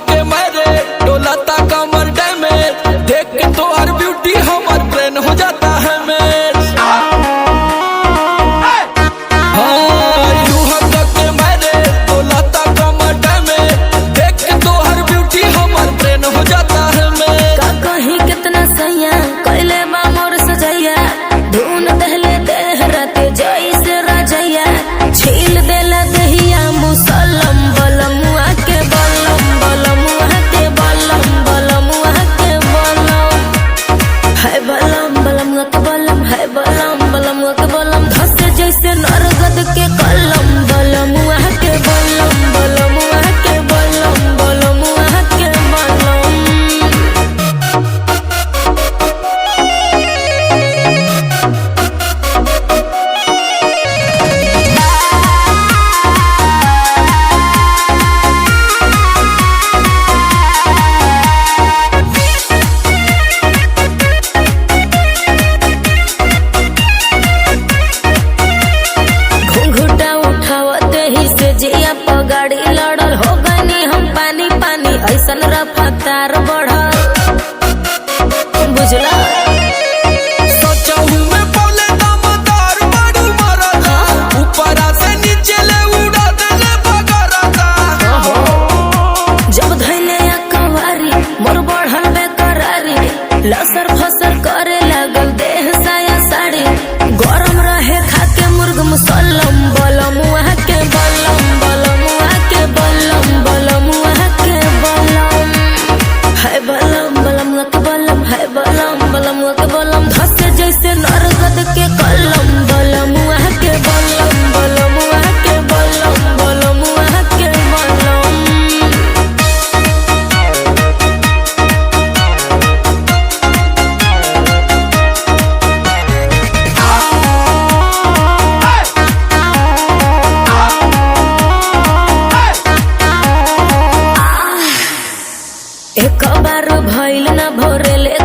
के मारे डोलाता कमर डैमेज, देख के तो हर ब्यूटी हमर ब्रेन हो जाता है मैच। के मारे डोलाता कमर डैमेज, देख के तो हर ब्यूटी हमर ब्रेन हो जाता है मैच। का कहीं कितना सैया कैले बा मोर सजैया, धुन दहले देह राते जई से राजैया, छील देला दहिया मुसलम बलमुआ के बलम बलमुआ के बलम बलमुआ के बलम है बलम बलमुआ के बलम है बलम बलमुआ के बलम, धसे जैसे नरगद के कलम बलमुआ के बलम बलमुआ के बलम बलमुआ के बलम। घुंघुटा उठावते ही से जिया पगाड़ी लड़ल, हो गनी हम पानी पानी ऐसन रफ्तार बढ़ल, बुझला सोचहूं मैं बोले दामदार बड़ू मरदा, ऊपरा से नीचे ले उड़ा देले बगरदा। जब धैले या कवारी मोर बढ़ल बेकरारी, लसर फसर करे लागल देह साया साड़ी, गरम रहे खाके मुर्ग मुसल्लम बलमुआ के बलम बलमुआ के बलम बलमुआ के बलम है बलम बलमुआ के बलम है बलम बलमुआ के बलम, धसे जैसे नरगद के कलम बलमुआ के बलम बलमुआ के बलम बलमुआ के बलम। एक बार भइल ना भोरे ले